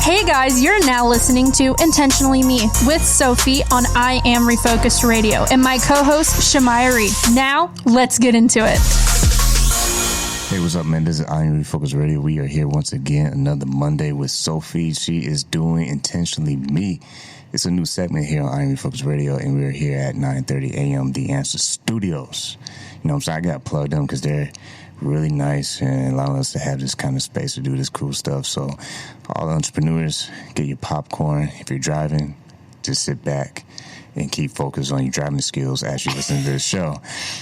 Hey guys, you're now listening to Intentionally Me with Sophie on I Am Refocused Radio and my co-host Shemaiah Reed. Now, let's get into it. Hey, what's up, man? This is I Am Refocused Radio. We are here once again, another Monday with Sophie. She is doing Intentionally Me. It's a new segment here on I Am Refocused Radio, and we're here at 9:30 a.m. The Answer Studios. You know what I'm saying? I got to plug them because they're really nice and allowing us to have this kind of space to do this cool stuff. So all the entrepreneurs, get your popcorn. If you're driving, just sit back and keep focused on your driving skills as you listen to this show.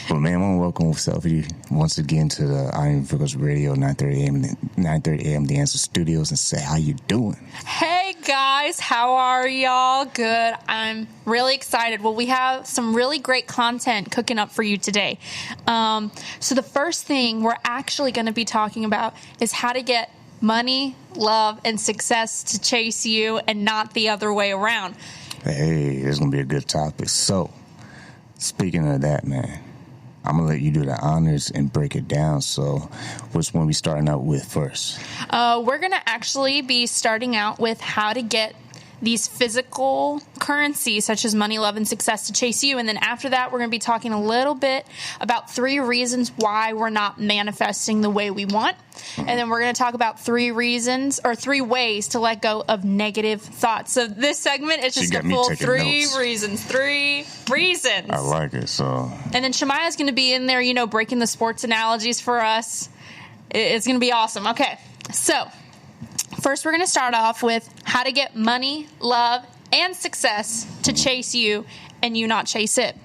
But man, I want to welcome Sophie once again to the I Am Refocused Radio 9:30 a.m. The Answer Studios and say how you doing. Hey guys, how are y'all? Good. I'm really excited. Well, we have some really great content cooking up for you today. So the first thing we're actually going to be talking about is how to get money, love, and success to chase you and not the other way around. Hey, it's going to be a good topic. So, speaking of that, man, I'm going to let you do the honors and break it down. So, which one we starting out with first? We're going to actually be starting out with how to get these physical currencies such as money, love, and success to chase you. And then after that, we're going to be talking a little bit about 3 reasons why we're not manifesting the way we want. And then we're going to talk about 3 reasons or 3 ways to let go of negative thoughts. So this segment is just a full 3 reasons. 3 reasons. I like it. So. And then Shemaiah's going to be in there, breaking the sports analogies for us. It's going to be awesome. Okay. So first, we're going to start off with how to get money, love, and success to chase you and you not chase it.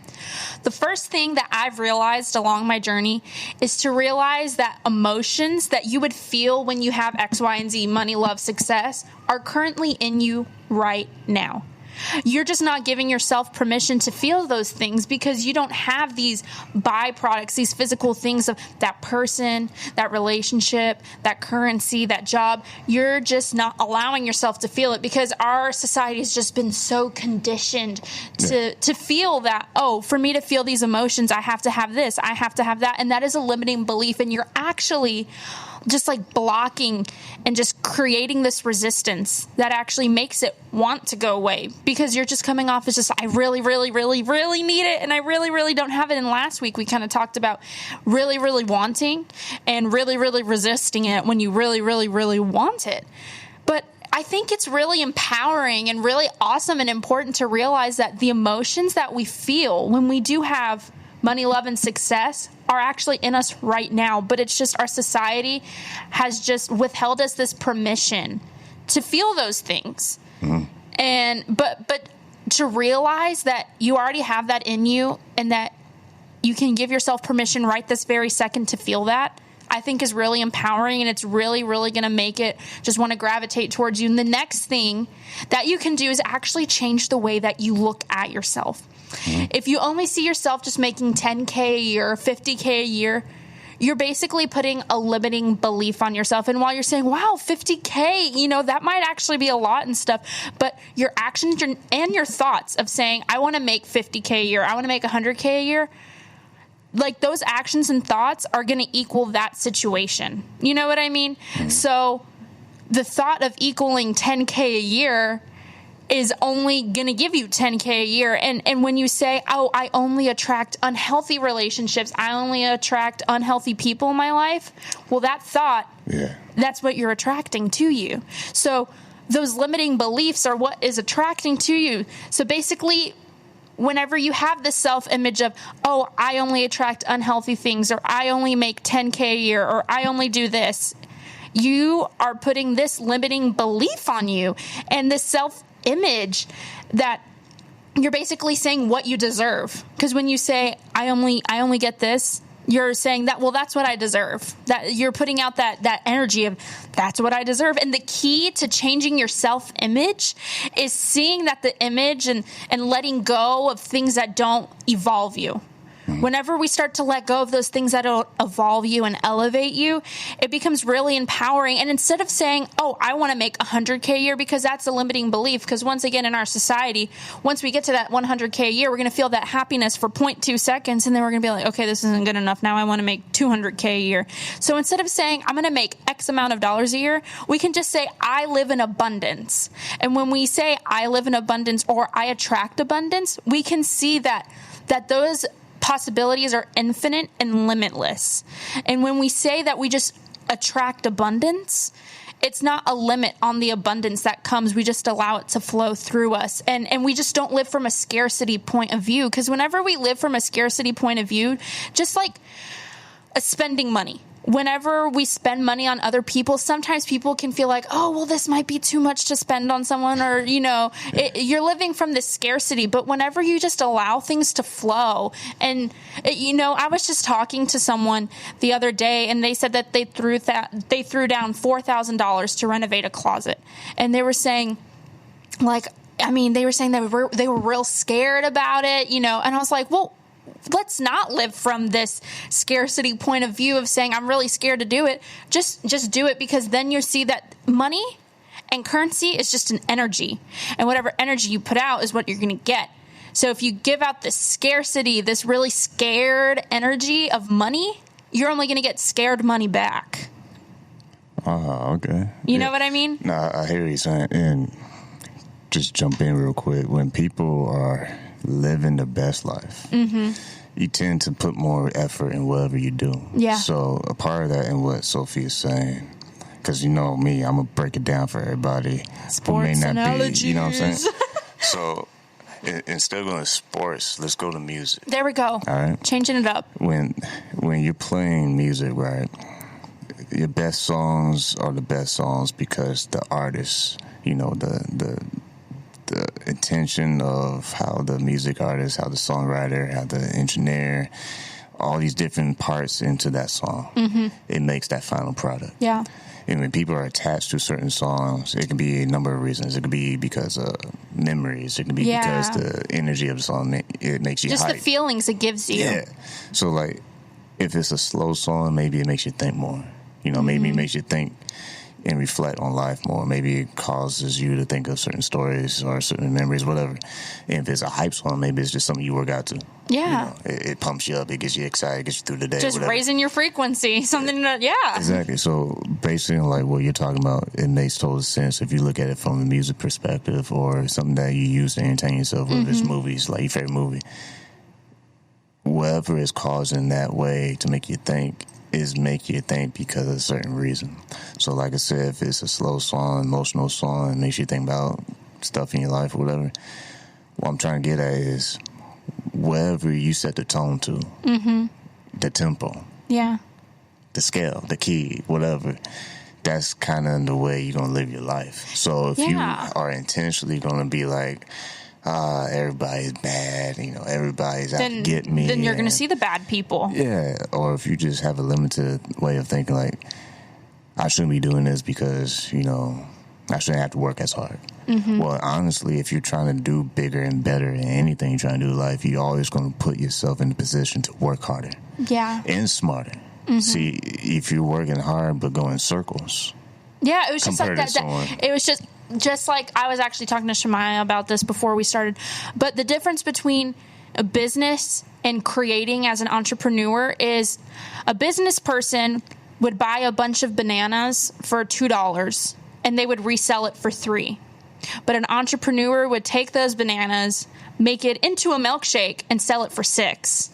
The first thing that I've realized along my journey is to realize that emotions that you would feel when you have X, Y, and Z, money, love, success, are currently in you right now. You're just not giving yourself permission to feel those things because you don't have these byproducts, these physical things of that person, that relationship, that currency, that job. You're just not allowing yourself to feel it because our society has just been so conditioned to feel that, oh, for me to feel these emotions, I have to have this, I have to have that. And that is a limiting belief. And you're actually just like blocking and just creating this resistance that actually makes it want to go away because you're just coming off as just, I really, really, really, really need it. And I really, really don't have it. And last week we kind of talked about really, really wanting and really, really resisting it when you really, really, really want it. But I think it's really empowering and really awesome and important to realize that the emotions that we feel when we do have money, love, and success are actually in us right now, but it's just our society has just withheld us this permission to feel those things. Mm-hmm. But to realize that you already have that in you and that you can give yourself permission right this very second to feel that, I think is really empowering, and it's really, really going to make it just want to gravitate towards you. And the next thing that you can do is actually change the way that you look at yourself. Mm-hmm. If you only see yourself just making $10K a year, $50K a year, you're basically putting a limiting belief on yourself. And while you're saying, wow, $50K, that might actually be a lot and stuff, but your actions and your thoughts of saying, I want to make $50K a year, I want to make $100K a year, like those actions and thoughts are going to equal that situation. You know what I mean? Mm-hmm. So the thought of equaling $10K a year is only going to give you $10K a year. And when you say, oh, I only attract unhealthy relationships, I only attract unhealthy people in my life, well, that thought, that's what you're attracting to you. So those limiting beliefs are what is attracting to you. So basically, whenever you have this self-image of, oh, I only attract unhealthy things, or I only make $10K a year, or I only do this, you are putting this limiting belief on you and this self-image that you're basically saying what you deserve. Because when you say, I only get this, you're saying that, well, that's what I deserve. That you're putting out that energy of that's what I deserve. And the key to changing your self-image is seeing that the image and letting go of things that don't evolve you. Whenever we start to let go of those things that'll evolve you and elevate you, it becomes really empowering. And instead of saying, oh, I want to make 100K a year, because that's a limiting belief. Because once again, in our society, once we get to that 100K a year, we're going to feel that happiness for 0.2 seconds. And then we're going to be like, okay, this isn't good enough. Now I want to make 200K a year. So instead of saying, I'm going to make X amount of dollars a year, we can just say, I live in abundance. And when we say I live in abundance or I attract abundance, we can see that those possibilities are infinite and limitless. And when we say that we just attract abundance, it's not a limit on the abundance that comes. We just allow it to flow through us. And we just don't live from a scarcity point of view. Because whenever we live from a scarcity point of view, just like spending money, whenever we spend money on other people, sometimes people can feel like, oh, well, this might be too much to spend on someone, or, you're living from this scarcity. But whenever you just allow things to flow, and, I was just talking to someone the other day, and they said that they threw down $4,000 to renovate a closet. And they were saying, they were saying they were real scared about it, and I was like, well, let's not live from this scarcity point of view of saying, I'm really scared to do it. Just do it, because then you see that money and currency is just an energy. And whatever energy you put out is what you're going to get. So if you give out this scarcity, this really scared energy of money, you're only going to get scared money back. Okay. You know what I mean? No, I hear you saying. And just jump in real quick. When people are living the best life, you tend to put more effort in whatever you do. Yeah. So a part of that in what Sophie is saying, because you know me, I'm going to break it down for everybody. Sports analogies. You know what I'm saying? So instead of going to sports, let's go to music. There we go. All right. Changing it up. When you're playing music, right, your best songs are the best songs because the artist, the intention of how the music artist, how the songwriter, how the engineer, all these different parts into that song, it makes that final product. Yeah. And when people are attached to certain songs, it can be a number of reasons. It could be because of memories. It can be because the energy of the song, it makes you just hype. the feelings it gives you. Yeah. So, like, if it's a slow song, maybe it makes you think more. Maybe it makes you think and reflect on life more. Maybe it causes you to think of certain stories or certain memories, whatever. And if it's a hype song, maybe it's just something you work out to. Yeah. It pumps you up. It gets you excited, gets you through the day. Just whatever. raising your frequency. Something that, Exactly. So basically, like what you're talking about, it makes total sense if you look at it from a music perspective or something that you use to entertain yourself, whether it's movies, like your favorite movie. Whatever is causing that way to make you think is make you think because of a certain reason. So like I said, if it's a slow song, emotional song, it makes you think about stuff in your life or whatever. What I'm trying to get at is wherever you set the tone to, the tempo, the scale, the key, whatever, that's kind of the way you're going to live your life. So if you are intentionally going to be like, everybody's bad, everybody's out to get me. Then you're going to see the bad people. Yeah, or if you just have a limited way of thinking, like, I shouldn't be doing this because, I shouldn't have to work as hard. Well, honestly, if you're trying to do bigger and better in anything you're trying to do in life, you're always going to put yourself in the position to work harder. Yeah. And smarter. See, if you're working hard but going in circles. Yeah, it was just like that. It was just like I was actually talking to Shemaiah about this before we started. But the difference between a business and creating as an entrepreneur is a business person would buy a bunch of bananas for $2 and they would resell it for $3. But an entrepreneur would take those bananas, make it into a milkshake, and sell it for $6.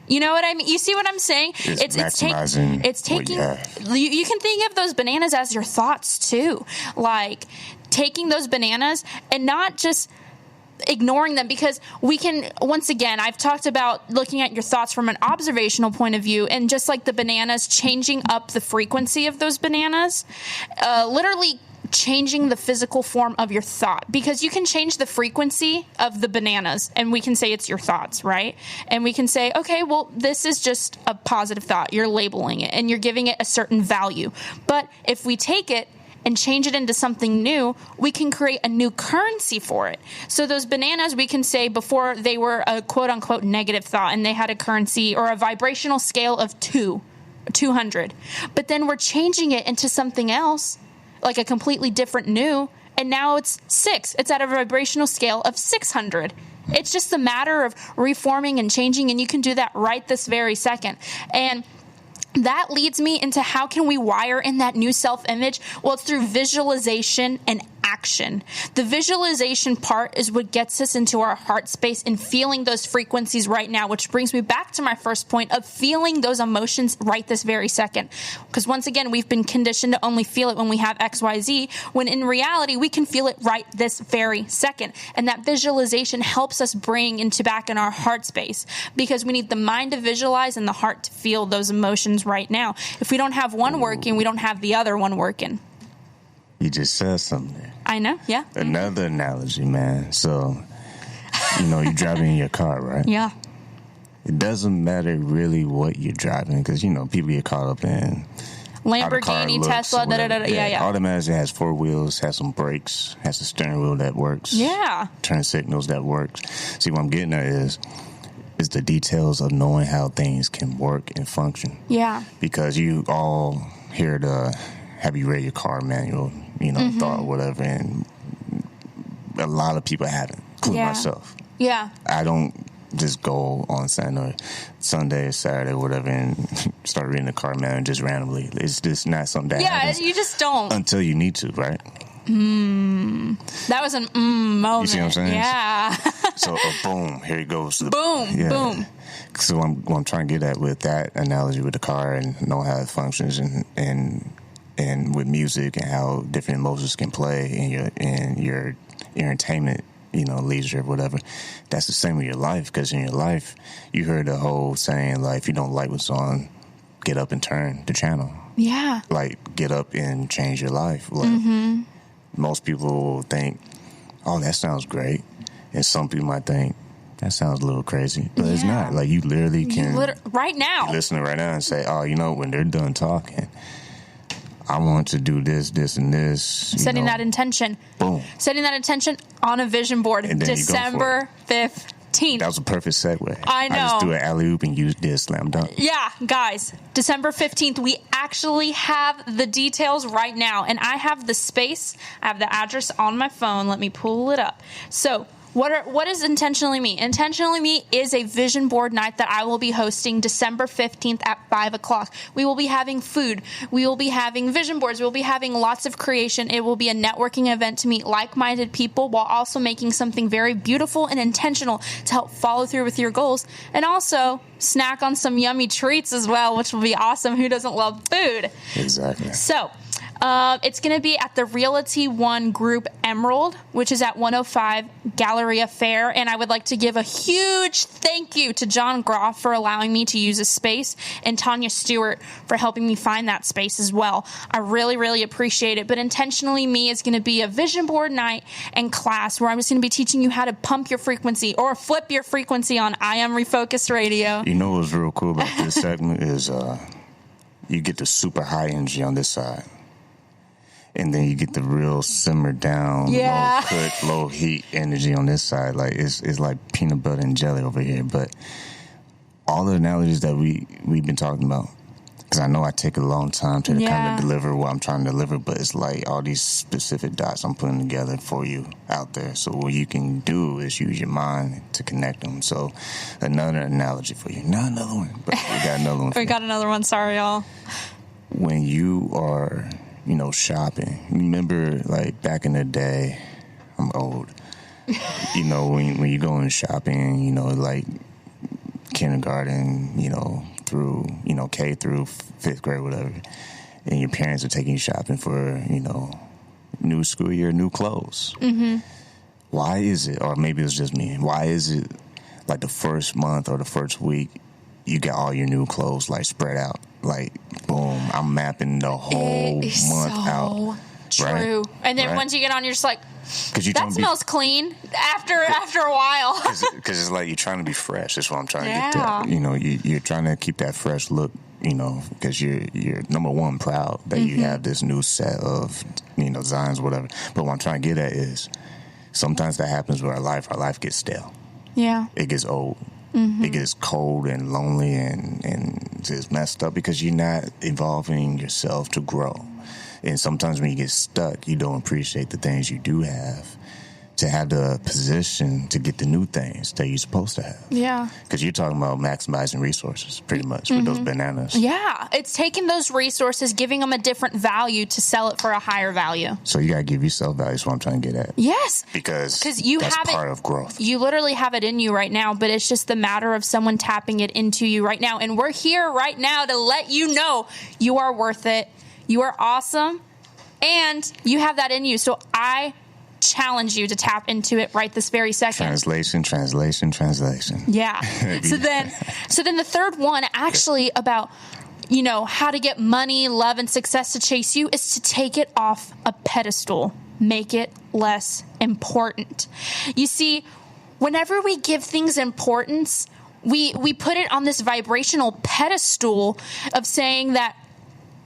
You know what I mean? You see what I'm saying? It's taking. You can think of those bananas as your thoughts too, like taking those bananas and not just ignoring them, because we can, once again, I've talked about looking at your thoughts from an observational point of view, and just like the bananas, changing up the frequency of those bananas, literally changing the physical form of your thought, because you can change the frequency of the bananas and we can say it's your thoughts, right? And we can say, okay, well, this is just a positive thought. You're labeling it and you're giving it a certain value. But if we take it and change it into something new, we can create a new currency for it. So those bananas, we can say before they were a quote unquote negative thought and they had a currency or a vibrational scale of 200. But then we're changing it into something else, like a completely different new. And now it's 6. It's at a vibrational scale of 600. It's just a matter of reforming and changing. And you can do that right this very second. And that leads me into how can we wire in that new self-image? Well, it's through visualization and action. The visualization part is what gets us into our heart space and feeling those frequencies right now, which brings me back to my first point of feeling those emotions right this very second. Because once again, we've been conditioned to only feel it when we have XYZ, when in reality, we can feel it right this very second. And that visualization helps us bring into back in our heart space because we need the mind to visualize and the heart to feel those emotions right now. If we don't have one working, we don't have the other one working. You just said something there. I know, yeah. Another analogy, man. So, you're driving in your car, right? Yeah. It doesn't matter really what you're driving because, people get caught up in Lamborghini, Tesla, da-da-da-da. Yeah. Automatically has 4 wheels, has some brakes, has a steering wheel that works. Yeah. Turn signals that works. See, what I'm getting at is the details of knowing how things can work and function. Yeah. Because you all hear have you read your car manual, thought or whatever, and a lot of people haven't, including myself. Yeah. I don't just go on Sunday or Saturday or whatever and start reading the car manual just randomly. It's just not something that happens. Yeah, you just don't. Until you need to, right? That was an moment. You see what I'm saying? Yeah. So, boom, here it goes. Boom. So what I'm trying to get at with that analogy with the car and know how it functions and with music and how different emotions can play in your entertainment, leisure, whatever. That's the same with your life, because in your life, you heard the whole saying, like, if you don't like what's on, get up and turn the channel. Yeah. Like, get up and change your life. Like, most people think, oh, that sounds great. And some people might think, that sounds a little crazy. But it's not. Like, you literally can... right now. Listening right now and say, oh, when they're done talking... I want to do this, and this. Setting that intention. Boom. Setting that intention on a vision board. December 15th. That was a perfect segue. I know. I just do an alley-oop and you did a slam dunk. Yeah, guys. December 15th, we actually have the details right now. And I have the space. I have the address on my phone. Let me pull it up. So... What does Intentionally Me? Intentionally Me is a vision board night that I will be hosting December 15th at 5 o'clock. We will be having food. We will be having vision boards. We will be having lots of creation. It will be a networking event to meet like-minded people while also making something very beautiful and intentional to help follow through with your goals. And also snack on some yummy treats as well, which will be awesome. Who doesn't love food? Exactly. So... it's going to be at the Realty One Group Emerald, which is at 105 Galleria Fair. And I would like to give a huge thank you to John Groff for allowing me to use a space and Tanya Stewart for helping me find that space as well. I really, really appreciate it. But Intentionally Me is going to be a vision board night and class where I'm just going to be teaching you how to pump your frequency or flip your frequency on I Am Refocused Radio. You know what's real cool about this segment is you get the super high energy on this side. And then you get the real simmer down, low heat energy on this side. Like it's like peanut butter and jelly over here. But all the analogies that we've been talking about, because I know I take a long time to kind of deliver what I'm trying to deliver, but it's like all these specific dots I'm putting together for you out there. So what you can do is use your mind to connect them. So another analogy for you. Not another one, but we got another one. We got another one. Sorry, y'all. When you are... shopping. Remember, like, back in the day, I'm old, when you go in shopping, like, kindergarten, through, K through 5th grade, whatever, and your parents are taking you shopping for, new school year, new clothes. Mm-hmm. Why is it, or maybe it's just me, why is it, like, the first month or the first week, you got all your new clothes, like, spread out? Like, boom, I'm mapping the whole month out. True. Right? And then once you get on, you're just like, that smells clean after a while. Because it's like you're trying to be fresh. That's what I'm trying to get to. You're trying to keep that fresh look because you're number one proud that you have this new set of, designs, whatever. But what I'm trying to get at is sometimes that happens with our life. Our life gets stale. Yeah. It gets old. It gets cold and lonely and just messed up because you're not evolving yourself to grow. And sometimes when you get stuck, you don't appreciate the things you do have to have the position to get the new things that you're supposed to have. Yeah. Because you're talking about maximizing resources pretty much with those bananas. Yeah. It's taking those resources, giving them a different value to sell it for a higher value. So you got to give yourself value is what I'm trying to get at. Yes. Because you that's have part it, of growth. You literally have it in you right now, but it's just the matter of someone tapping it into you right now. And we're here right now to let you know you are worth it. You are awesome. And you have that in you. So I challenge you to tap into it right this very second. Translation. Yeah. So then the third one actually about, how to get money, love, and success to chase you is to take it off a pedestal. Make it less important. You see, whenever we give things importance, we put it on this vibrational pedestal of saying that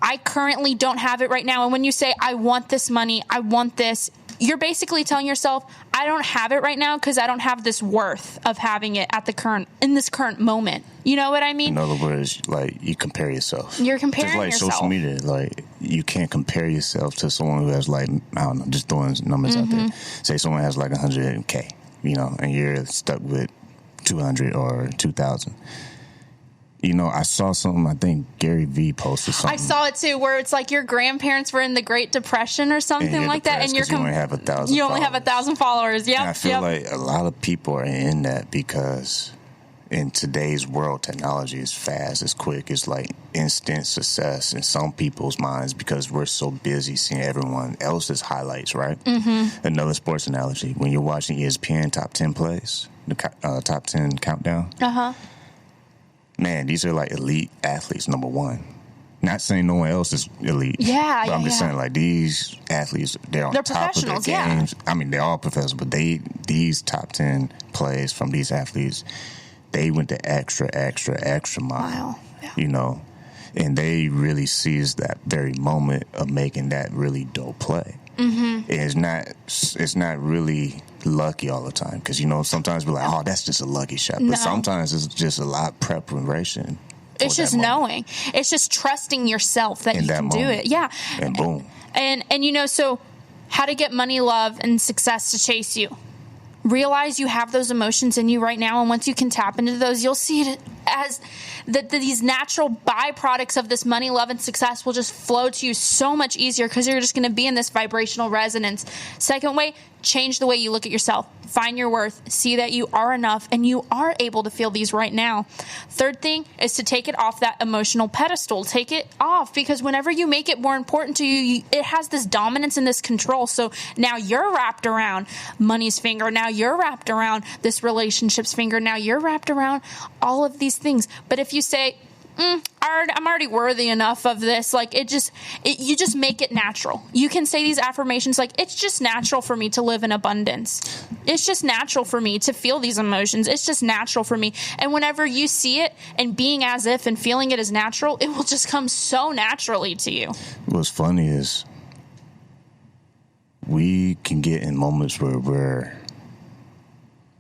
I currently don't have it right now. And when you say, I want this money, I want this, you're basically telling yourself, I don't have it right now because I don't have this worth of having it in this current moment. You know what I mean? In other words, like you compare yourself. You're comparing just like yourself. Social media, like you can't compare yourself to someone who has like, I don't know, just throwing numbers out there. Say someone has like 100K, and you're stuck with 200 or 2,000. I saw something, I think Gary Vee posted something. I saw it too, where it's like your grandparents were in the Great Depression or something like that. And you only have 1,000 You only have 1,000 followers. Yeah. I feel like a lot of people are in that because in today's world, technology is fast, it's quick. It's like instant success in some people's minds because we're so busy seeing everyone else's highlights, right? Another sports analogy. When you're watching ESPN top 10 plays, the top 10 countdown. Man, these are like elite athletes, number one. Not saying no one else is elite. But I'm just saying, like, these athletes, they're top of their games. I mean, they're all professionals, but these top 10 plays from these athletes, they went the extra mile. Wow. And they really seized that very moment of making that really dope play. And it's not really lucky all the time because sometimes we're like, oh, that's just a lucky shot, but sometimes it's just a lot of preparation. It's just knowing. It's just trusting yourself that you can do it. Yeah. And boom. And so how to get money, love, and success to chase you. Realize you have those emotions in you right now, and once you can tap into those, you'll see it as these natural byproducts of this money, love, and success will just flow to you so much easier because you're just going to be in this vibrational resonance. Second way, change the way you look at yourself. Find your worth. See that you are enough and you are able to feel these right now. Third thing is to take it off that emotional pedestal. Take it off because whenever you make it more important to you, it has this dominance and this control. So now you're wrapped around money's finger. Now you're wrapped around this relationship's finger. Now you're wrapped around all of these things. But if you say, I'm already worthy enough of this. Like you just make it natural. You can say these affirmations like, it's just natural for me to live in abundance. It's just natural for me to feel these emotions. It's just natural for me. And whenever you see it and being as if and feeling it as natural, it will just come so naturally to you. What's funny is we can get in moments where we're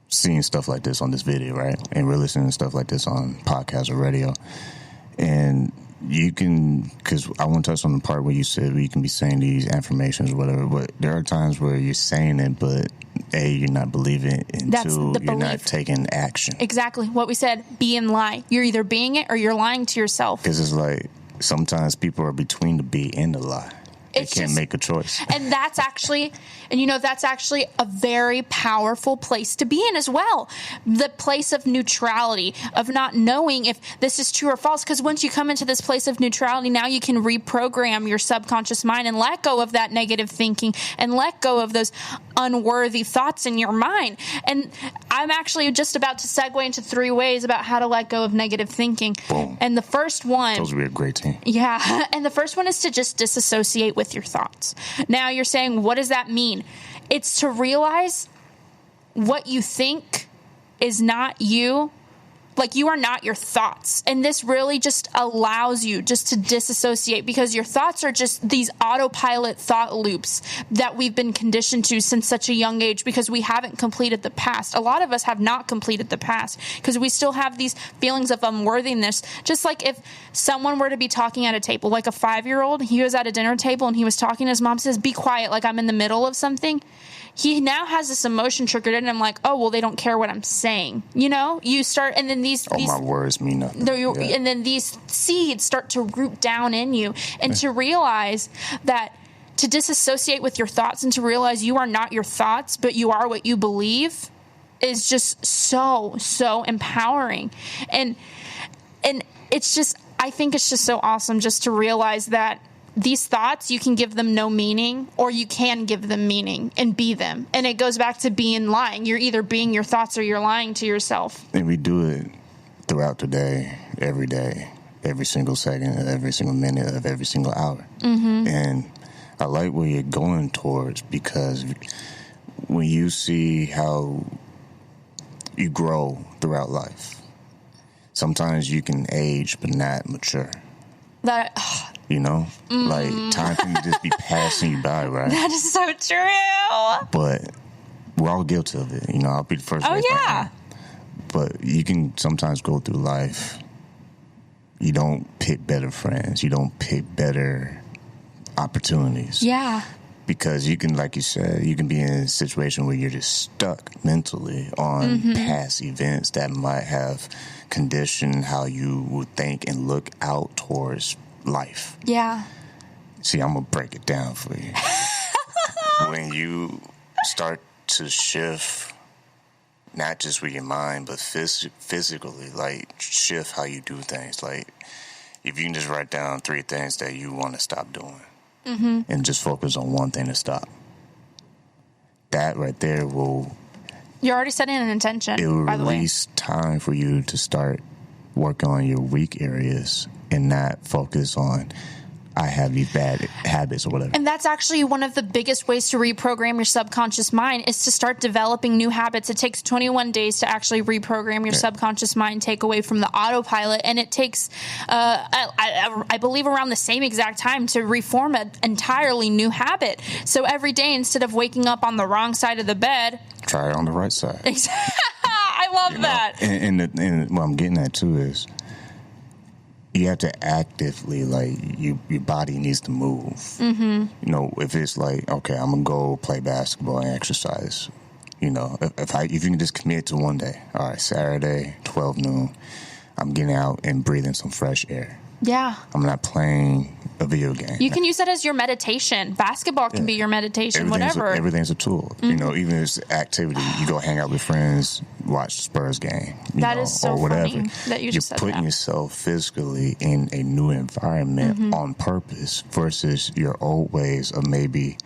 seeing stuff like this on this video, right? And we're listening to stuff like this on podcasts or radio. And you can, because I want to touch on the part where you said you can be saying these affirmations or whatever, but there are times where you're saying it, but A, you're not believing it, and two, you're not taking action. Exactly. What we said, be and lie. You're either being it or you're lying to yourself. Because it's like sometimes people are between the be and the lie. They can't make a choice. And that's actually a very powerful place to be in as well. The place of neutrality, of not knowing if this is true or false. Because once you come into this place of neutrality, now you can reprogram your subconscious mind and let go of that negative thinking and let go of those unworthy thoughts in your mind. And I'm actually just about to segue into 3 ways about how to let go of negative thinking. Boom. And the first one... Those would be a great team. Yeah. And the first one is to just disassociate with your thoughts. Now you're saying, what does that mean? It's to realize what you think is not you Like, you are not your thoughts. And this really just allows you just to disassociate, because your thoughts are just these autopilot thought loops that we've been conditioned to since such a young age, because we haven't completed the past. A lot of us have not completed the past because we still have these feelings of unworthiness. Just like if someone were to be talking at a table, like a 5-year-old, he was at a dinner table and he was talking, his mom says, "Be quiet, like I'm in the middle of something." He now has this emotion triggered in him, like, oh, well, they don't care what I'm saying. You know, you start, and then these my words mean nothing. And then these seeds start to root down in you, and to realize that, to disassociate with your thoughts and to realize you are not your thoughts, but you are what you believe, is just so empowering. And it's just, I think it's just so awesome just to realize that these thoughts, you can give them no meaning, or you can give them meaning and be them. And it goes back to being lying. You're either being your thoughts or you're lying to yourself. And we do it throughout the day, every single second, every single minute of every single hour. Mm-hmm. And I like where you're going towards, because when you see how you grow throughout life, sometimes you can age but not mature. You know, like, time can just be passing you by, right? That is so true. But we're all guilty of it. You know, I'll be the first. Oh, yeah. But you can sometimes go through life. You don't pick better friends. You don't pick better opportunities. Yeah. Because you can, like you said, you can be in a situation where you're just stuck mentally on past events that might have conditioned how you would think and look out towards life. Yeah. See, I'm going to break it down for you. When you start to shift, not just with your mind, but physically, like, shift how you do things. Like, if you can just write down 3 things that you want to stop doing, and just focus on one thing to stop, that right there will... You're already setting an intention, it will by the way. release time for you to start working on your weak areas and not focus on, I have these bad habits or whatever. And that's actually one of the biggest ways to reprogram your subconscious mind, is to start developing new habits. It takes 21 days to actually reprogram your subconscious mind, take away from the autopilot. And it takes, I believe, around the same exact time to reform an entirely new habit. So every day, instead of waking up on the wrong side of the bed, try it on the right side. I love that. And what I'm getting at too is, you have to actively, like, your body needs to move. Mm-hmm. You know, if it's like, okay, I'm going to go play basketball and exercise. You know, if you can just commit to one day. All right, Saturday, 12 noon, I'm getting out and breathing some fresh air. Yeah. I'm not playing a video game. You can use that as your meditation. Basketball can be your meditation, whatever. Everything's a tool. Mm-hmm. You know, even if it's activity, you go hang out with friends, watch the Spurs game. That is so or whatever. funny that you just said You're putting yourself physically in a new environment on purpose, versus your old ways of maybe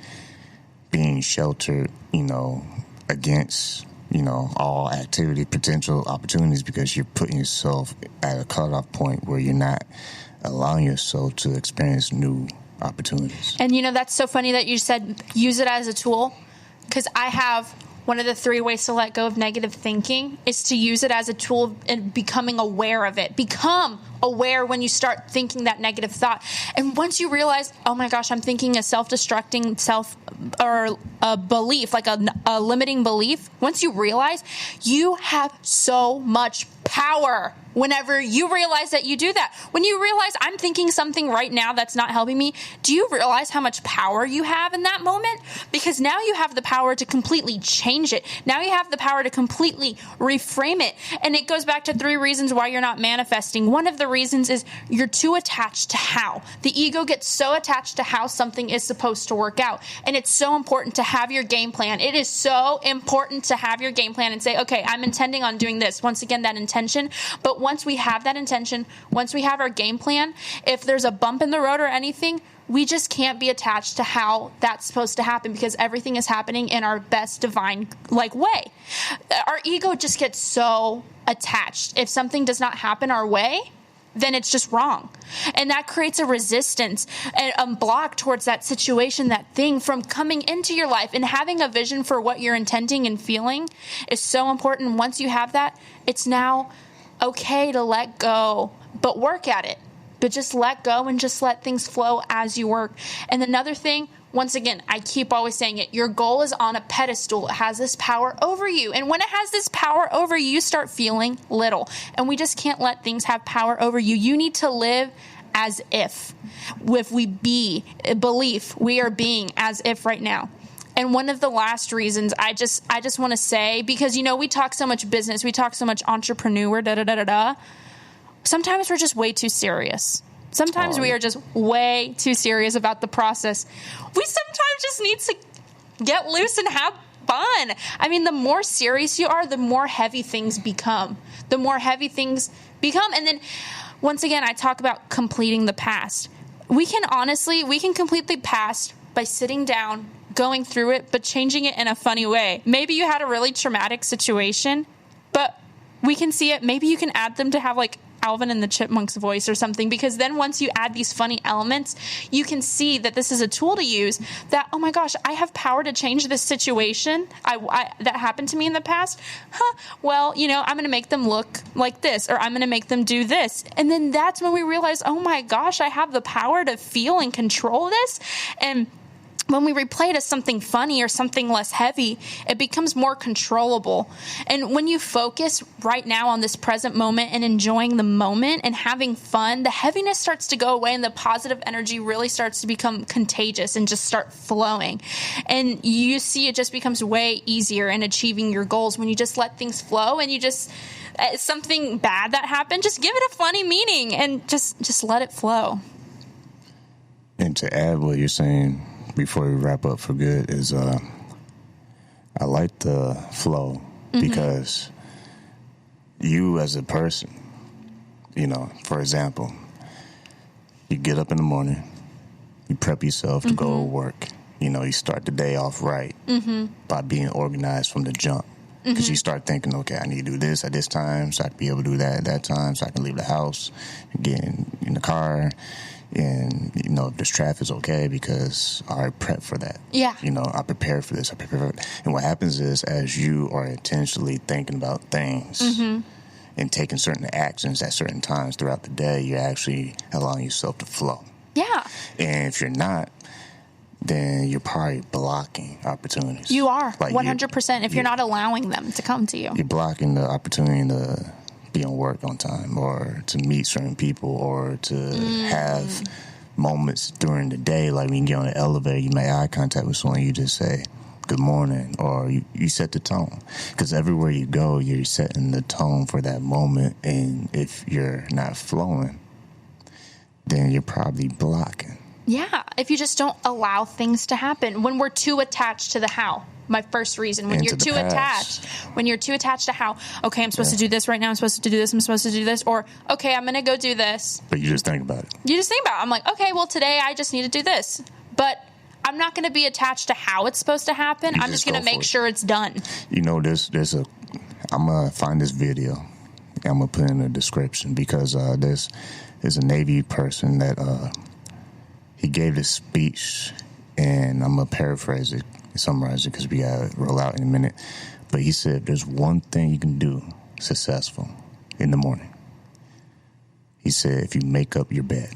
being sheltered, you know, against, you know, all activity, potential opportunities, because you're putting yourself at a cutoff point where you're not allowing yourself to experience new opportunities. And, you know, that's so funny that you said use it as a tool, because I have one of the 3 ways to let go of negative thinking is to use it as a tool and becoming aware of it. Become aware when you start thinking that negative thought. And once you realize, oh my gosh, I'm thinking a self-destructing or a belief, like a limiting belief. Once you realize, you have so much power whenever you realize that you do that. When you realize, I'm thinking something right now that's not helping me, do you realize how much power you have in that moment? Because now you have the power to completely change it. Now you have the power to completely reframe it. And it goes back to 3 reasons why you're not manifesting. One of the reasons is you're too attached to how. The ego gets so attached to how something is supposed to work out. And it's so important to have your game plan. It is so important to have your game plan and say, okay, I'm intending on doing this. Once again, that intention. But once we have that intention, once we have our game plan, if there's a bump in the road or anything, we just can't be attached to how that's supposed to happen, because everything is happening in our best divine way. Our ego just gets so attached. If something does not happen our way, then it's just wrong. And that creates a resistance and a block towards that situation, that thing from coming into your life. And having a vision for what you're intending and feeling is so important. Once you have that, it's now okay to let go, but work at it. But just let go and just let things flow as you work. And another thing, once again, I keep always saying it, your goal is on a pedestal. It has this power over you. And when it has this power over you, you start feeling little. And we just can't let things have power over you. You need to live as if we belief, we are being as if right now. And one of the last reasons I just want to say, because, we talk so much business, we talk so much entrepreneur, sometimes we're just way too serious. Sometimes we are just way too serious about the process. We sometimes just need to get loose and have fun. I mean, the more serious you are, the more heavy things become. And then, once again, I talk about completing the past. We can complete the past by sitting down, going through it, but changing it in a funny way. Maybe you had a really traumatic situation, but we can see it. Maybe you can add them to have Alvin and the Chipmunks voice or something, because then once you add these funny elements, you can see that this is a tool to use, that, oh my gosh, I have power to change this situation that happened to me in the past. Well, I'm going to make them look like this, or I'm going to make them do this. And then that's when we realize, oh my gosh, I have the power to feel and control this. And when we replay it as something funny or something less heavy, it becomes more controllable. And when you focus right now on this present moment and enjoying the moment and having fun, the heaviness starts to go away and the positive energy really starts to become contagious and just start flowing. And you see it just becomes way easier in achieving your goals when you just let things flow and you just, something bad that happened, just give it a funny meaning and just let it flow. And to add what you're saying, before we wrap up for good, is I like the flow, because you as a person, for example, you get up in the morning, you prep yourself to go to work. You start the day off right by being organized from the jump. Because you start thinking, okay, I need to do this at this time so I can be able to do that at that time so I can leave the house, get in the car, and, if there's traffic, it's okay because I prep for that. Yeah. I prepare for this, I prepare for it. And what happens is, as you are intentionally thinking about things and taking certain actions at certain times throughout the day, you're actually allowing yourself to flow. Yeah. And if you're not, then you're probably blocking opportunities. You are, 100%, if you're not allowing them to come to you. You're blocking the opportunity to be on work on time, or to meet certain people, or to have moments during the day, like when you get on the elevator, you make eye contact with someone, you just say, good morning, or you set the tone. Because everywhere you go, you're setting the tone for that moment, and if you're not flowing, then you're probably blocking. Yeah, if you just don't allow things to happen. When we're too attached to the how. My first reason, when you're too attached to how, okay, I'm supposed to do this right now, I'm supposed to do this, I'm supposed to do this, or, okay, I'm going to go do this. But you just think about it. I'm like, okay, well, today I just need to do this. But I'm not going to be attached to how it's supposed to happen. I'm just going to make sure it's done. I'm going to find this video. I'm going to put in a description, because there's a Navy person that he gave this speech, and I'm going to paraphrase it, summarize it, because we got to roll out in a minute. But he said, there's one thing you can do successful in the morning. He said, if you make up your bed.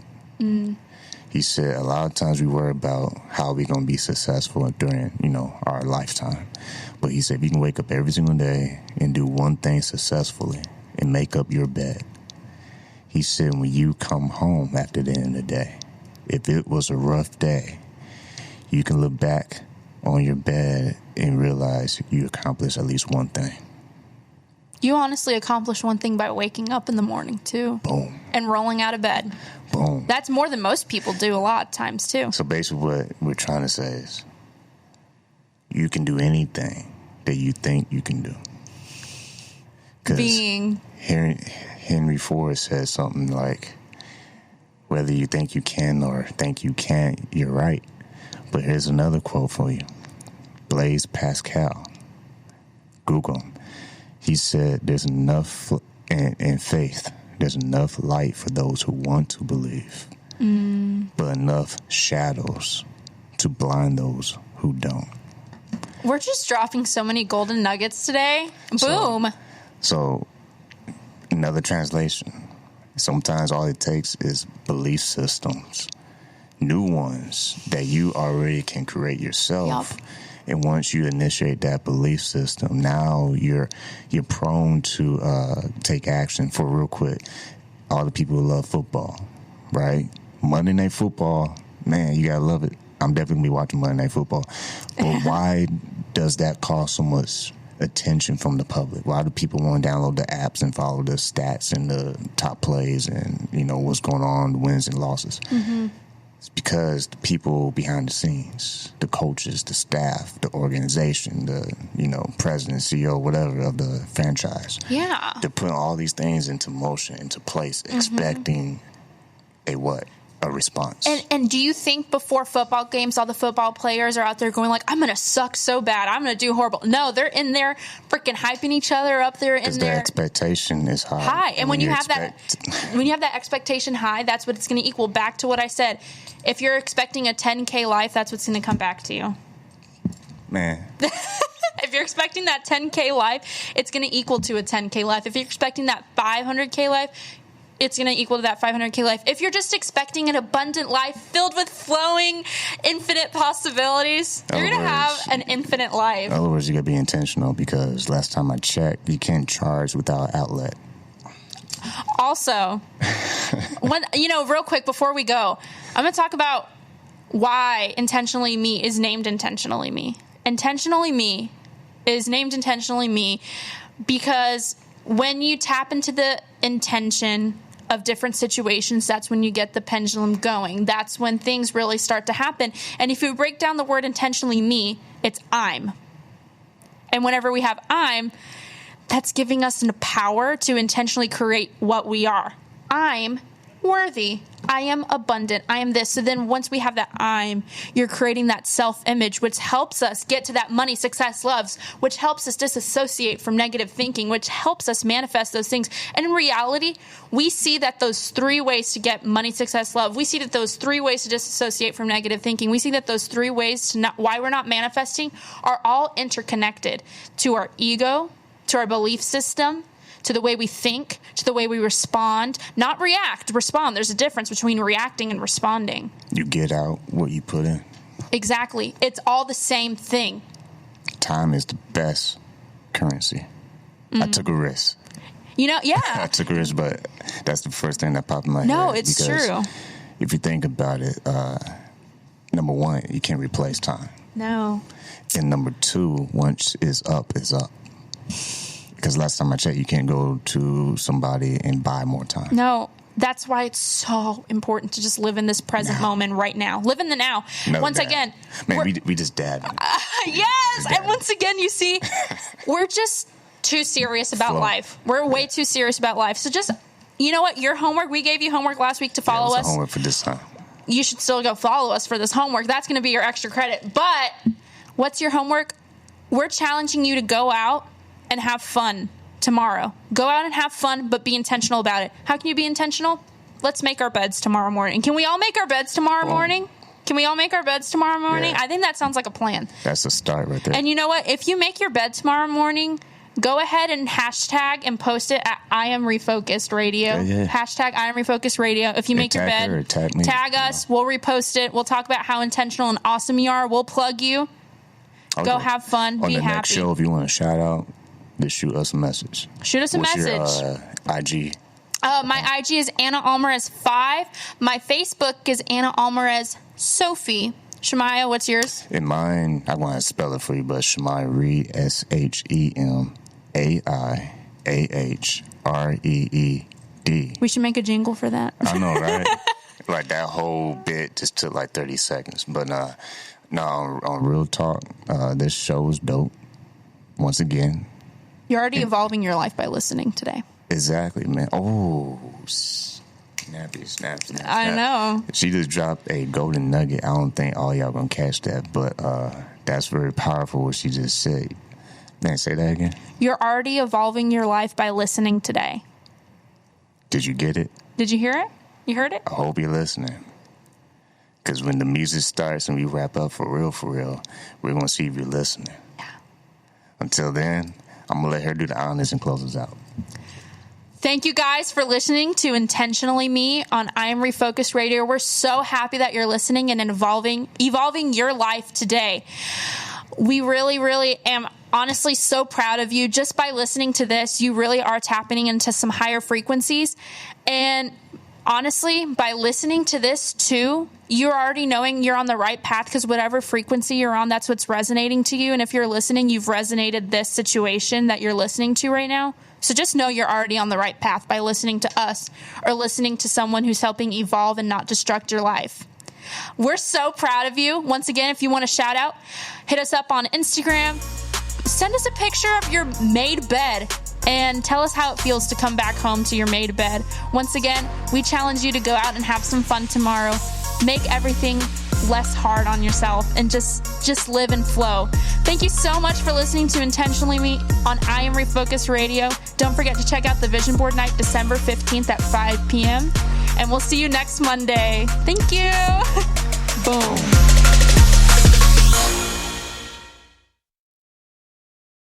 He said, a lot of times we worry about how we're going to be successful during, our lifetime. But he said, if you can wake up every single day and do one thing successfully and make up your bed. He said, when you come home after the end of the day, if it was a rough day, you can look back on your bed and realize you accomplished at least one thing. You honestly accomplished one thing by waking up in the morning, too. Boom. And rolling out of bed. Boom. That's more than most people do a lot of times, too. So basically what we're trying to say is, you can do anything that you think you can do. Being. Henry Ford says something like, whether you think you can or think you can't, you're right. But here's another quote for you. Blaise Pascal. Google him. He said, there's enough in faith. There's enough light for those who want to believe. But enough shadows to blind those who don't. We're just dropping so many golden nuggets today. Boom. So Another translation. Sometimes all it takes is belief systems, new ones that you already can create yourself. Yep. And once you initiate that belief system, now you're prone to take action. For real quick, all the people who love football, right? Monday Night Football, man, you gotta love it. I'm definitely gonna be watching Monday Night Football. But why does that cause so much attention from the public? Why do people want to download the apps and follow the stats and the top plays and, you know, what's going on, the wins and losses? Mm-hmm. It's because the people behind the scenes, the coaches, the staff, the organization, the, you know, president, CEO, whatever of the franchise. Yeah. They're putting all these things into motion, into place, expecting a what? A response. And do you think before football games, all the football players are out there going like, I'm going to suck so bad, I'm going to do horrible? No, they're in there freaking hyping each other up there in there. Because the expectation is high. And when you have that expectation high, that's what it's going to equal. Back to what I said. If you're expecting a 10K life, that's what's going to come back to you. Man. If you're expecting that 10K life, it's going to equal to a 10K life. If you're expecting that 500K life, it's going to equal to that 500K life. If you're just expecting an abundant life filled with flowing, infinite possibilities, you're going to have an infinite life. In other words, you got to be intentional, because last time I checked, you can't charge without outlet. Also, real quick before we go, I'm going to talk about why Intentionally Me is named Intentionally Me. Intentionally Me is named Intentionally Me because when you tap into the intention of different situations, that's when you get the pendulum going. That's when things really start to happen. And if you break down the word intentionally me, it's I'm. And whenever we have I'm, that's giving us the power to intentionally create what we are. I'm worthy. I am abundant. I am this. So then once we have that I'm, you're creating that self-image, which helps us get to that money, success, loves, which helps us disassociate from negative thinking, which helps us manifest those things. And in reality, we see that those 3 ways to get money, success, love, we see that those 3 ways to disassociate from negative thinking, we see that those 3 ways to why we're not manifesting are all interconnected to our ego, to our belief system, to the way we think, to the way we respond. Not react, respond. There's a difference between reacting and responding. You get out what you put in. Exactly. It's all the same thing. Time is the best currency. I took a risk. Yeah. I took a risk, but that's the first thing that popped in my head. No, it's true. If you think about it, number 1, you can't replace time. No. And number 2, once is up, is up. Because last time I checked, you can't go to somebody and buy more time. No, that's why it's so important to just live in this present moment right now. Live in the now. Once again. Man, we just dabbing. Yes. And once again, you see, we're just too serious about life. We're way too serious about life. So just, you know what? Your homework, we gave you homework last week to follow us. Homework for this time. You should still go follow us for this homework. That's going to be your extra credit. But what's your homework? We're challenging you to go out and have fun tomorrow. Go out and have fun, but be intentional about it. How can you be intentional? Let's make our beds tomorrow morning. Can we all make our beds tomorrow morning? Can we all make our beds tomorrow morning? Yeah. I think that sounds like a plan. That's a start right there. And you know what? If you make your bed tomorrow morning, go ahead and hashtag and post it at I Am Refocused Radio. Yeah. Hashtag I Am Refocused Radio. If you make your bed, tag us. We'll repost it. We'll talk about how intentional and awesome you are. We'll plug you. Okay. Go have fun. Be happy. On the next show, if you want to shout out, just shoot us a message. Shoot us a message. Your IG? My IG is Anna Almaraz 5. My Facebook is Anna Almaraz Sophie. Shemaiah, what's yours? In mine, I want to spell it for you, but Shemaiah Reed, SHEMAIAHREED. We should make a jingle for that. I know, right? Like that whole bit just took like 30 seconds. But no, on real talk, this show is dope. Once again. You're already evolving your life by listening today. Exactly, man. Oh, snappy. I know. She just dropped a golden nugget. I don't think all y'all gonna catch that, but that's very powerful what she just said. Man, say that again. You're already evolving your life by listening today. Did you get it? Did you hear it? You heard it? I hope you're listening. Because when the music starts and we wrap up for real, we're going to see if you're listening. Yeah. Until then, I'm going to let her do the honors and close us out. Thank you guys for listening to Intentionally Me on I Am Refocused Radio. We're so happy that you're listening and evolving your life today. We really, really am honestly so proud of you. Just by listening to this, you really are tapping into some higher frequencies. And honestly, by listening to this too, you're already knowing you're on the right path, because whatever frequency you're on, that's what's resonating to you. And if you're listening, you've resonated this situation that you're listening to right now. So just know you're already on the right path by listening to us or listening to someone who's helping evolve and not destruct your life. We're so proud of you. Once again, if you want a shout out, hit us up on Instagram. Send us a picture of your made bed and tell us how it feels to come back home to your made bed. Once again, we challenge you to go out and have some fun tomorrow. Make everything less hard on yourself and just live and flow. Thank you so much for listening to Intentionally Me on I Am Refocused Radio. Don't forget to check out the Vision Board Night December 15th at 5 p.m. And we'll see you next Monday. Thank you. Boom.